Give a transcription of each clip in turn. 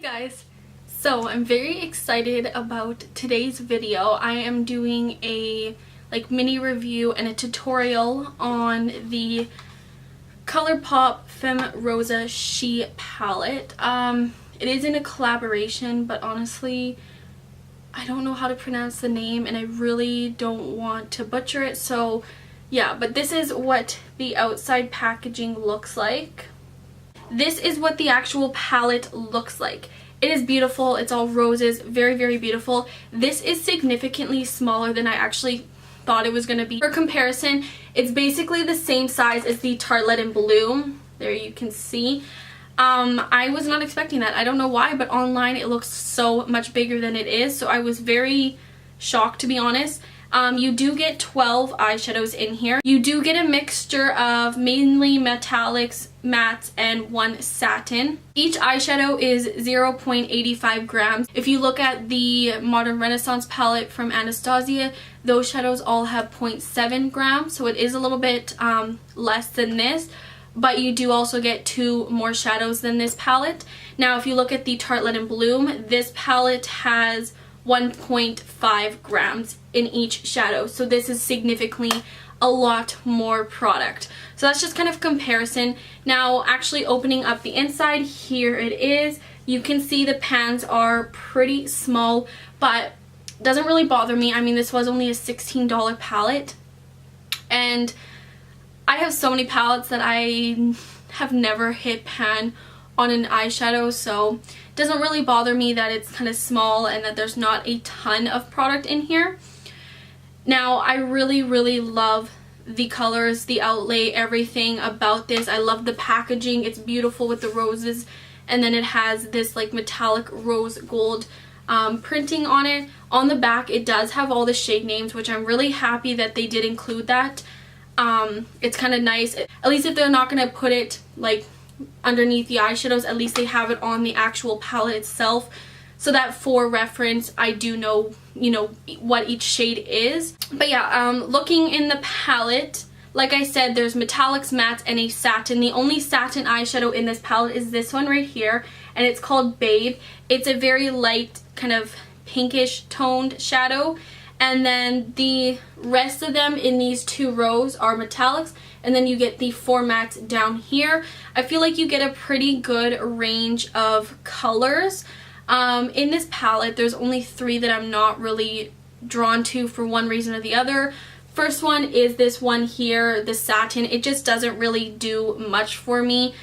Guys, so I'm very excited about today's video. I am doing a mini review and a tutorial on the Colourpop Fem Rosa She palette. It is in a collaboration, but honestly I don't know how to pronounce the name and I really don't want to butcher it, so yeah, but this is what the outside packaging looks like. This is what the actual palette looks like. It is beautiful. It's all roses. Very, very beautiful. This is significantly smaller than I actually thought it was going to be. For comparison, it's basically the same size as the Tartelette in Bloom. There you can see. I was not expecting that. I don't know why, but online it looks so much bigger than it is. So I was very shocked, to be honest. You do get 12 eyeshadows in here. You do get a mixture of mainly metallics, mattes, and 1 satin. Each eyeshadow is 0.85 grams. If you look at the Modern Renaissance palette from Anastasia, those shadows all have 0.7 grams, so it is a little bit less than this, but you do also get 2 more shadows than this palette. Now if you look at the Tartelette in Bloom, this palette has 1.5 grams in each shadow, so this is significantly a lot more product. So that's just kind of comparison. Now actually opening up the inside, here it is. You can see the pans are pretty small, but doesn't really bother me. I mean, this was only a $16 palette, and I have so many palettes that I have never hit pan on an eyeshadow, so it doesn't really bother me that it's kind of small and that there's not a ton of product in here. Now I really love the colors, the outlay, everything about this. I love the packaging. It's beautiful with the roses, and then it has this like metallic rose gold printing on it. On the back it does have all the shade names, which I'm really happy that they did include that. It's kind of nice, at least if they're not going to put it like underneath the eyeshadows, at least they have it on the actual palette itself, so that for reference I do know, you know, what each shade is. But yeah, looking in the palette, like I said, there's metallics, mattes, and a satin. The only satin eyeshadow in this palette is this one right here, and it's called Babe. It's a very light kind of pinkish toned shadow, and then the rest of them in these 2 rows are metallics, and then you get the 4 mattes down here. I feel like you get a pretty good range of colors. In this palette, there's only 3 that I'm not really drawn to for one reason or the other. First one is this one here, the satin. It just doesn't really do much for me.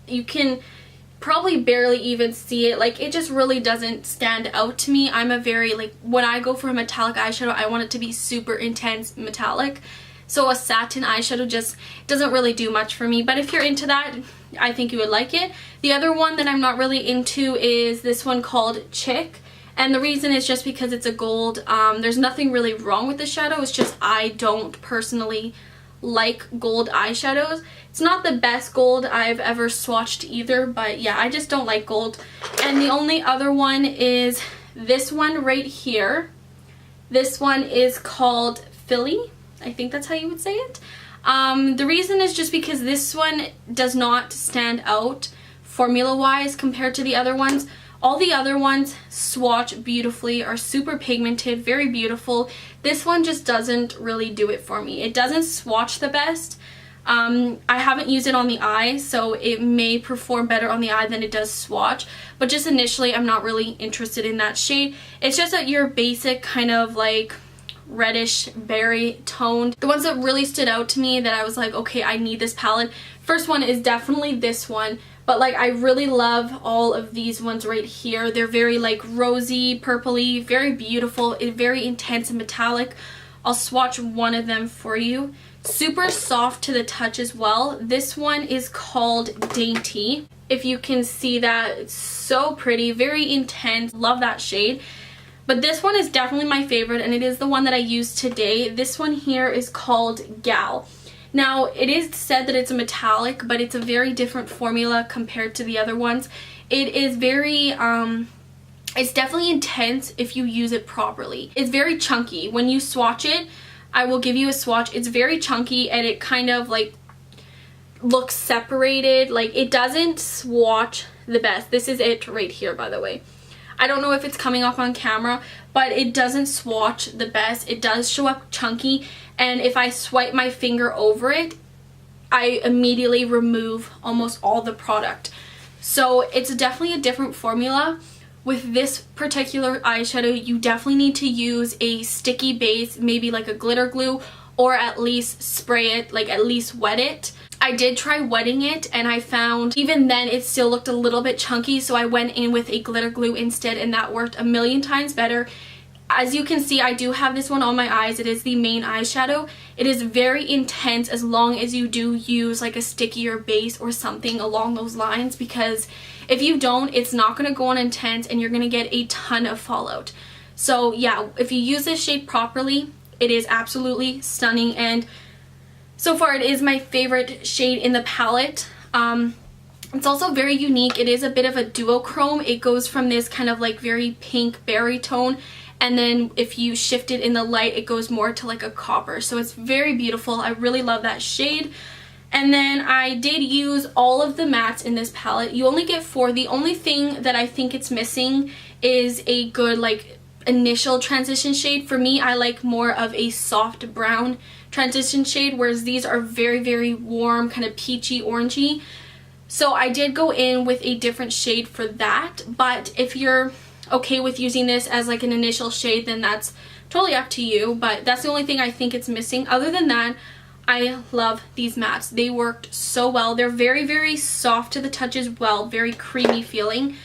You can probably barely even see it. Like, it just really doesn't stand out to me. I'm a very, like, when I go for a metallic eyeshadow, I want it to be super intense metallic. So a satin eyeshadow just doesn't really do much for me. But if you're into that, I think you would like it. The other one that I'm not really into is this one called Chick. And the reason is just because it's a gold. There's nothing really wrong with the shadow. It's just I don't personally like gold eyeshadows. It's not the best gold I've ever swatched either, but yeah, I just don't like gold. And the only other one is this one right here. This one is called Philly. I think that's how you would say it. The reason is just because this one does not stand out formula wise compared to the other ones. All the other ones swatch beautifully, are super pigmented, very beautiful. This one just doesn't really do it for me. It doesn't swatch the best. I haven't used it on the eye, so it may perform better on the eye than it does swatch, but just initially I'm not really interested in that shade. It's just that your basic kind of like reddish berry toned. The ones that really stood out to me that I was like, okay, I need this palette. First one is definitely this one. But like, I really love all of these ones right here. They're very like rosy, purpley, very beautiful, very intense and metallic. I'll swatch one of them for you. Super soft to the touch as well. This one is called Dainty. If you can see that, it's so pretty, very intense. Love that shade. But this one is definitely my favorite, and it is the one that I used today. This one here is called Gal. Now, it is said that it's a metallic, but it's a very different formula compared to the other ones. It is very, it's definitely intense if you use it properly. It's very chunky. When you swatch it, I will give you a swatch. It's very chunky, and it kind of like look separated. Like, it doesn't swatch the best. This is it right here, by the way. I don't know if it's coming off on camera, but it doesn't swatch the best. It does show up chunky, and if I swipe my finger over it, I immediately remove almost all the product. So it's definitely a different formula. With this particular eyeshadow, you definitely need to use a sticky base, maybe like a glitter glue, or at least spray it, like at least wet it. I did try wetting it, and I found even then it still looked a little bit chunky, so I went in with a glitter glue instead, and that worked a million times better. As you can see, I do have this one on my eyes. It is the main eyeshadow. It is very intense as long as you do use like a stickier base or something along those lines, because if you don't, it's not going to go on intense and you're going to get a ton of fallout. So yeah, if you use this shade properly, it is absolutely stunning, and so far it is my favorite shade in the palette. It's also very unique. It is a bit of a duochrome. It goes from this kind of like very pink berry tone, and then if you shift it in the light, it goes more to like a copper. So it's very beautiful. I really love that shade. And then I did use all of the mattes in this palette. You only get 4. The only thing that I think it's missing is a good like initial transition shade. For me, I like more of a soft brown transition shade, whereas these are very, very warm, kind of peachy orangey. So I did go in with a different shade for that, but if you're okay with using this as like an initial shade, then that's totally up to you. But that's the only thing I think it's missing. Other than that, I love these mattes. They worked so well. They're very, very soft to the touch as well, very creamy feeling.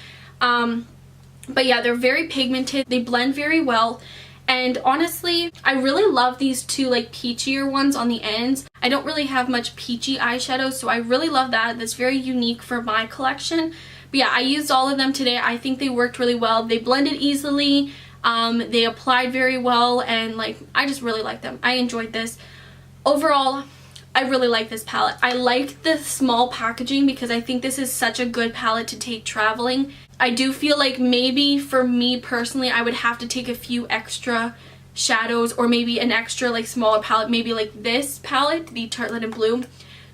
But yeah, they're very pigmented. They blend very well. And honestly, I really love these two like peachier ones on the ends. I don't really have much peachy eyeshadow, so I really love that. That's very unique for my collection. But yeah, I used all of them today. I think they worked really well. They blended easily. They applied very well, and like, I just really like them. I enjoyed this. Overall, I really like this palette. I like the small packaging because I think this is such a good palette to take traveling. I do feel like maybe for me personally, I would have to take a few extra shadows, or maybe an extra like smaller palette, maybe like this palette, the Tartelette in Blue,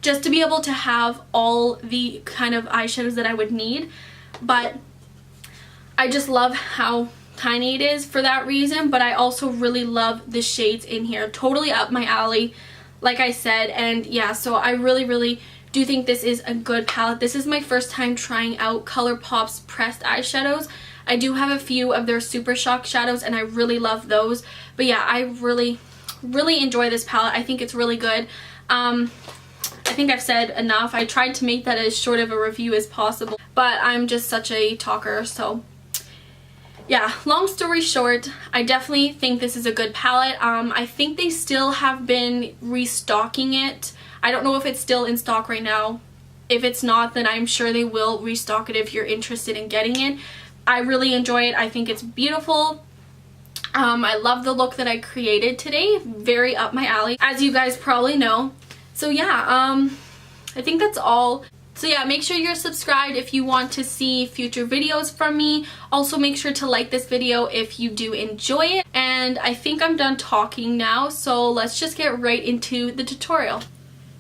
just to be able to have all the kind of eyeshadows that I would need. But I just love how tiny it is for that reason, but I also really love the shades in here. Totally up my alley, like I said. And yeah, so I really do think this is a good palette. This is my first time trying out Colourpop's pressed eyeshadows. I do have a few of their Super Shock shadows, and I really love those. But yeah, I really enjoy this palette. I think it's really good. I think I've said enough. I tried to make that as short of a review as possible, but I'm just such a talker, so yeah, long story short, I definitely think this is a good palette. I think they still have been restocking it. I don't know if it's still in stock right now. If it's not, then I'm sure they will restock it if you're interested in getting it. I really enjoy it. I think it's beautiful. I love the look that I created today. Very up my alley, as you guys probably know. So yeah, I think that's all. So yeah, make sure you're subscribed if you want to see future videos from me. Also make sure to like this video if you do enjoy it. And I think I'm done talking now, so let's just get right into the tutorial.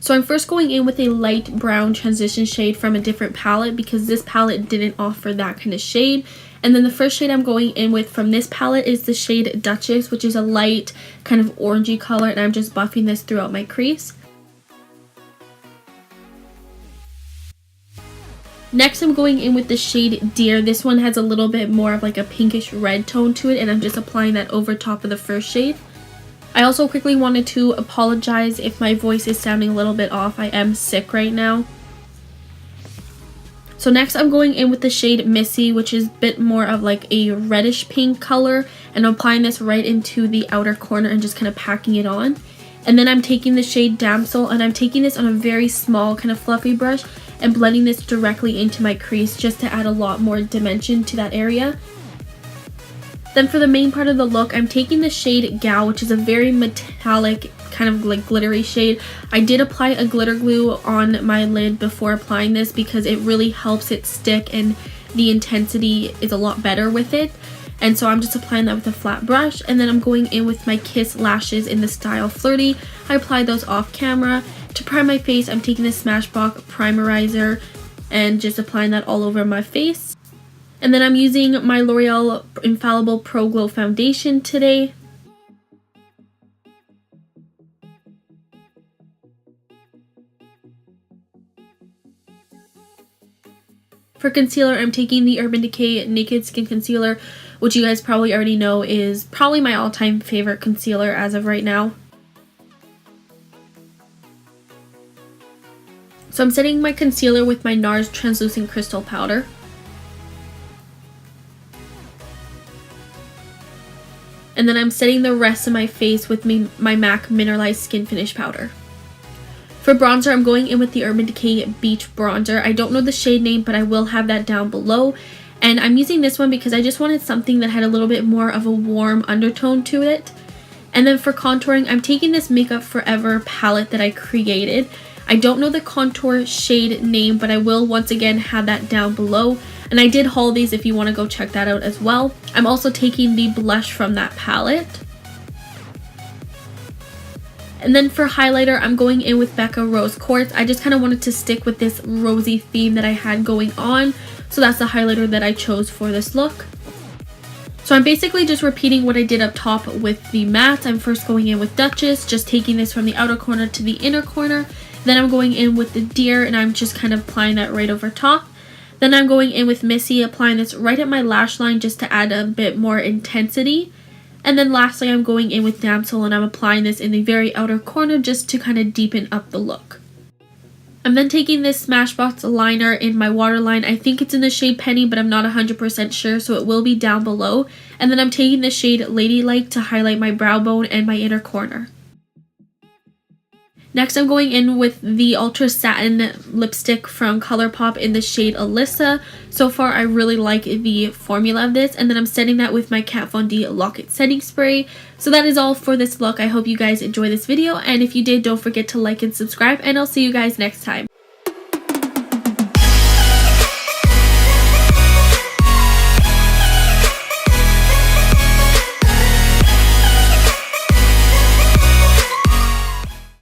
So I'm first going in with a light brown transition shade from a different palette because this palette didn't offer that kind of shade. And then the first shade I'm going in with from this palette is the shade Duchess, which is a light kind of orangey color, and I'm just buffing this throughout my crease. Next, I'm going in with the shade Dear. This one has a little bit more of like a pinkish red tone to it, and I'm just applying that over top of the first shade. I also quickly wanted to apologize if my voice is sounding a little bit off. I am sick right now. So next I'm going in with the shade Missy, which is a bit more of like a reddish pink color, and I'm applying this right into the outer corner and just kind of packing it on. And then I'm taking the shade Damsel, and I'm taking this on a very small kind of fluffy brush and blending this directly into my crease just to add a lot more dimension to that area. Then for the main part of the look, I'm taking the shade Gal, which is a very metallic kind of like glittery shade. I did apply a glitter glue on my lid before applying this because it really helps it stick and the intensity is a lot better with it. And so I'm just applying that with a flat brush, and then I'm going in with my Kiss lashes in the style Flirty. I applied those off camera To prime my face, I'm taking the Smashbox primerizer and just applying that all over my face. And then I'm using my L'Oreal Infallible Pro Glow Foundation today. For concealer, I'm taking the Urban Decay Naked Skin Concealer, which you guys probably already know is probably my all-time favorite concealer as of right now. So I'm setting my concealer with my NARS Translucent Crystal Powder. And then I'm setting the rest of my face with my MAC Mineralized Skin Finish Powder. For bronzer, I'm going in with the Urban Decay Beach Bronzer. I don't know the shade name, but I will have that down below. And I'm using this one because I just wanted something that had a little bit more of a warm undertone to it. And then for contouring, I'm taking this Makeup Forever palette that I created. I don't know the contour shade name, but I will once again have that down below. And I did haul these if you want to go check that out as well. I'm also taking the blush from that palette. And then for highlighter, I'm going in with Becca Rose Quartz. I just kind of wanted to stick with this rosy theme that I had going on. So that's the highlighter that I chose for this look. So I'm basically just repeating what I did up top with the matte. I'm first going in with Duchess, just taking this from the outer corner to the inner corner. Then I'm going in with the Deer, and I'm just kind of applying that right over top. Then I'm going in with Missy, applying this right at my lash line just to add a bit more intensity. And then lastly, I'm going in with Damsel, and I'm applying this in the very outer corner just to kind of deepen up the look. I'm then taking this Smashbox liner in my waterline. I think it's in the shade Penny, but I'm not 100% sure, so it will be down below. And then I'm taking the shade Ladylike to highlight my brow bone and my inner corner. Next, I'm going in with the Ultra Satin lipstick from Colourpop in the shade Alyssa. So far, I really like the formula of this. And then I'm setting that with my Kat Von D Lock It Setting Spray. So that is all for this look. I hope you guys enjoy this video. And if you did, don't forget to like and subscribe. And I'll see you guys next time.